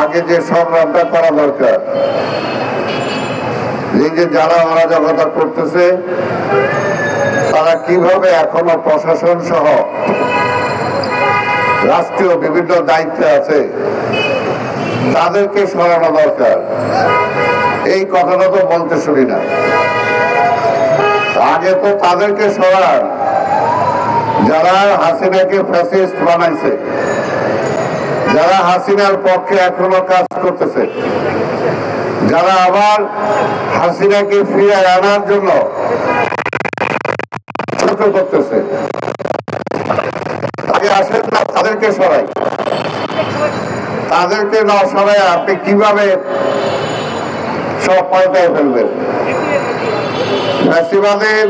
আগে যে সংগ্রামটা করা দরকার, এই যে যারা অরাজকতা করতেছে তারা কিভাবে এখনো প্রশাসন সহ রাষ্ট্রীয় বিভিন্ন দায়িত্বে আছে, তাদেরকে সরানো দরকার। এই কথাটা তো বলতে শুনি না। আগে তো তাদেরকে সরান যারা হাসিনাকে ফ্যাসিস্ট বানাইছে, যারা হাসিনার পক্ষে এখনো কাজ করতেছে, যারা আবার হাসিনাকে ফিরে আনার জন্য ছোট করতেছে, আগে আসেন না তাদেরকে সরাই। তাদেরকে না সরাই আপনি কিভাবে সব পাল্টায় ফেলবেন? ফ্যাসিবাদের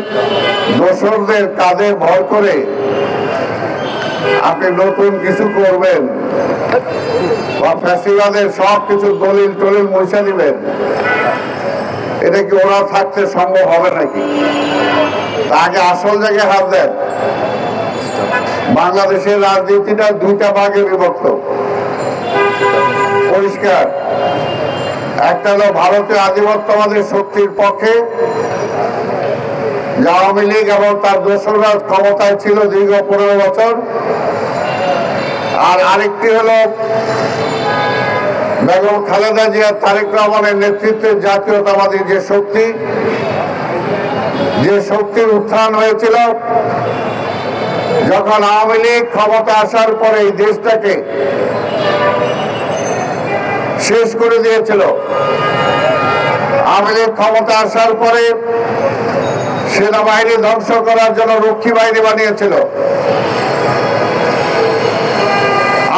দোসরদের কাঁধে ভর করে আপনি নতুন কিছু করবেন বা ফ্যাসিবাদের সব কিছু দলিল টলিল মুছে দিবেন, এটা কি ওরা থাকতে সম্ভব হবে নাকি? আগে আসল জায়গায় হাত দেন। বাংলাদেশের রাজনীতিটা দুইটা ভাগে বিভক্ত, পরিষ্কার। একটা হলো ভারতীয় আধিপত্যবাদের শক্তির পক্ষে, আওয়ামী লীগ এবং তার দোসররা ক্ষমতায় ছিল দীর্ঘ 15 বছর। আর আরেকটি হলো বেগম খালেদা জিয়া, তারেক রহমানের নেতৃত্বে জাতীয়তাবাদী যে শক্তি, যে শক্তির উত্থান হয়েছিল যখন আওয়ামী লীগ ক্ষমতা আসার পরে এই দেশটাকে শেষ করে দিয়েছিল। আওয়ামী লীগ ক্ষমতা আসার পরে সেনাবাহিনী ধ্বংস করার জন্য রক্ষী বাহিনী বানিয়েছিল।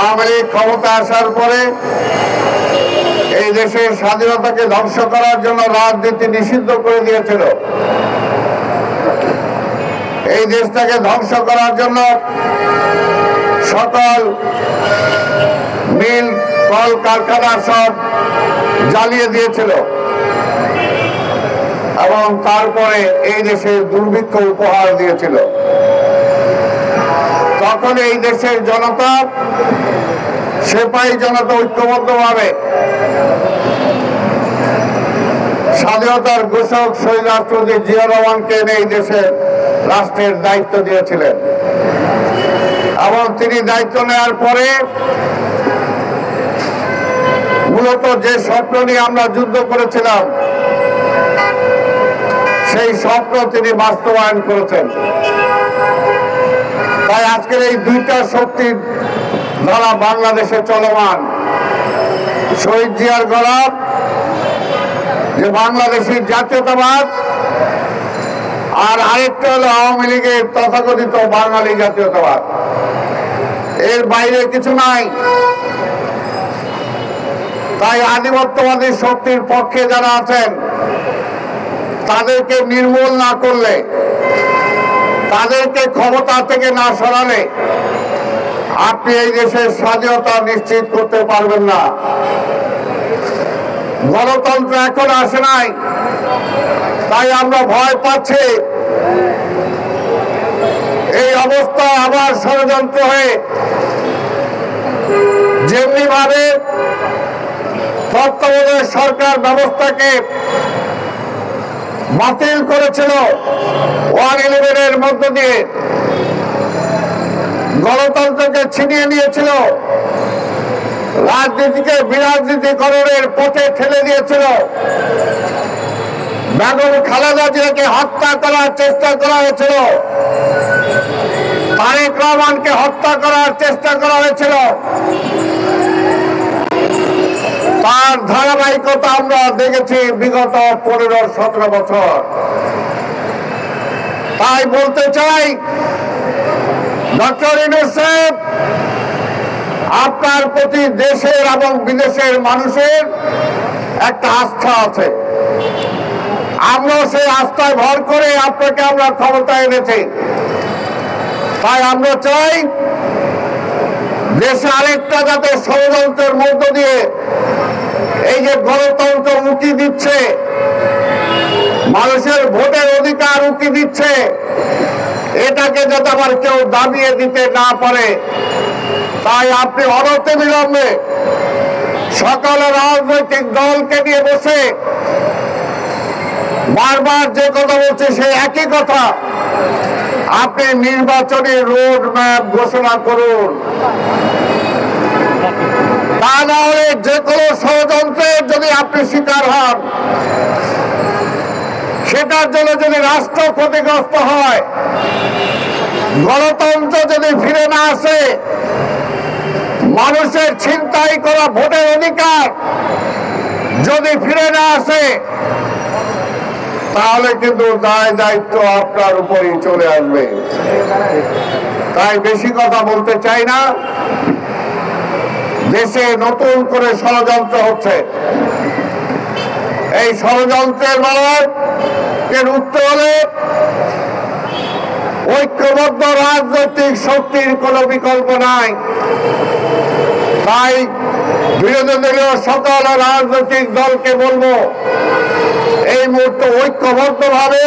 আওয়ামী লীগ ক্ষমতা আসার পরে এই দেশের স্বাধীনতাকে ধ্বংস করার জন্য রাজনীতি নিষিদ্ধ করে দিয়েছিল। এই দেশটাকে ধ্বংস করার জন্য সকল মিল কল কারখানা সব জ্বালিয়ে দিয়েছিল এবং তারপরে এই দেশের দুর্ভিক্ষ উপহার দিয়েছিল। তখন এই দেশের জনতা, সেপাহী জনতা ঐক্যবদ্ধভাবে স্বাধীনতার ঘোষক শহীদ রাষ্ট্রপতি জিয়া রহমানকে এই দেশের রাষ্ট্রের দায়িত্ব দিয়েছিলেন এবং তিনি দায়িত্ব নেওয়ার পরে মূলত যে স্বপ্ন নিয়ে আমরা যুদ্ধ করেছিলাম সেই স্বপ্ন তিনি বাস্তবায়ন করেছেন। তাই আজকের এই দুইটা শক্তির দ্বারা বাংলাদেশে চলমান, শহীদ জিয়ার গলা যে বাংলাদেশের জাতীয়তাবাদ, আর আরেকটা হলো আওয়ামী লীগের তথাকথিত বাঙালি জাতীয়তাবাদ। এর বাইরে কিছু নাই। তাই আধিপত্যবাদী শক্তির পক্ষে যারা আছেন তাদেরকে নির্মূল না করলে, তাদেরকে ক্ষমতা থেকে না সরালে আপনি এই দেশের স্বাধীনতা নিশ্চিত করতে পারবেন না। গণতন্ত্র এখন আসে নাই, তাই আমরা ভয় পাচ্ছি এই অবস্থা আবার ষড়যন্ত্র হয়ে যেমনি ভাবে তত্ত্বাবধায়ক সরকার ব্যবস্থাকে বাতিল করেছিল 111-এর মধ্য দিয়ে, গণতন্ত্রকে ছিনিয়ে নিয়েছিল, রাজনীতিকে বিরাজনীতিকরণের পথে ঠেলে দিয়েছিল, বেগম খালেদা জিয়াকে হত্যা করার চেষ্টা করা হয়েছিল, তারেক রহমানকে হত্যা করার চেষ্টা করা হয়েছিল। তার ধারাবাহিকতা আমরা দেখেছি বিগত 15-17 বছর। তাই বলতে চাই, ডক্টর ইউনূস সাহেব, আপনার প্রতি দেশের এবং বিদেশের মানুষের একটা আস্থা আছে। আমরা সেই আস্থায় ভর করে আপনাকে আমরা ক্ষমতায় এনেছি। তাই আমরা চাই দেশে আরেকটা যাতে ষড়যন্ত্রের মধ্য দিয়ে এই যে গণতন্ত্র উঁকি দিচ্ছে, মানুষের ভোটের অধিকার উঁকি দিচ্ছে, এটাকে যাতে আবার কেউ দাবিয়ে দিতে না পারে। তাই আপনি অনতিবিলম্বে সকল রাজনৈতিক দলকে নিয়ে বসে বারবার যে কথা বলছে সেই একই কথা, আপনি নির্বাচনী রোড ম্যাপ ঘোষণা করুন, তা না হলে যে কোনো ষড়যন্ত্রের যদি আপনি শিকার হন, সেটার জন্য যদি রাষ্ট্র ক্ষতিগ্রস্ত হয়, গণতন্ত্র যদি ফিরে না আসে, মানুষের ছিনতাই করা ভোটের অধিকার যদি ফিরে না আসে, তাহলে কিন্তু দায় দায়িত্ব আপনার উপরই চলে আসবে। তাই বেশি কথা বলতে চাই না। দেশে নতুন করে ষড়যন্ত্র হচ্ছে, এই ষড়যন্ত্রের বেলায় রুখতে হলে ঐক্যবদ্ধ রাজনৈতিক শক্তির কোন বিকল্প নাই। তাই বিরোধী দলীয় সকল রাজনৈতিক দলকে বলবো, এই মুহূর্তে ঐক্যবদ্ধ ভাবে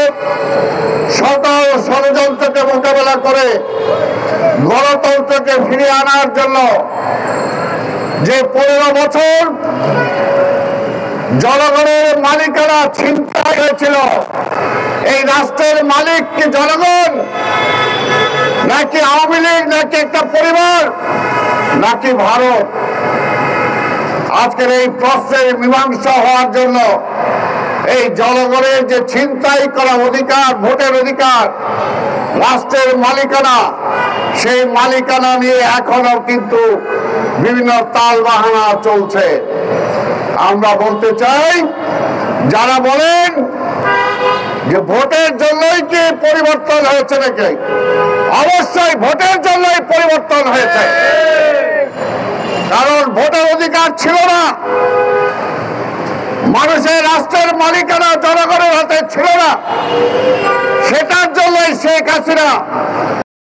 সকল ষড়যন্ত্রকে মোকাবেলা করে গণতন্ত্রকে ফিরিয়ে আনার জন্য যে 15 বছর জনগণের মালিকানা ছিনতাই হয়েছিল, এই রাষ্ট্রের মালিক কি জনগণ, নাকি আওয়ামী লীগ, নাকি একটা পরিবার, নাকি ভারত? আজকের এই প্রশ্নের মীমাংসা হওয়ার জন্য এই জনগণের যে ছিনতাই করা অধিকার, ভোটের অধিকার, রাষ্ট্রের মালিকানা, সেই মালিকানা নিয়ে এখনো কিন্তু বিভিন্ন তালবাহানা চলছে। আমরা বলতে চাই, যারা বলেন যে ভোটের জন্যই কি পরিবর্তন হয়েছে নাকি, অবশ্যই ভোটের জন্যই পরিবর্তন হয়েছে। কারণ ভোটের অধিকার ছিল না, মানুষের রাষ্ট্রের মালিকানা জনগণের হাতে ছিল না, সেটার জন্যই শেখ হাসিনা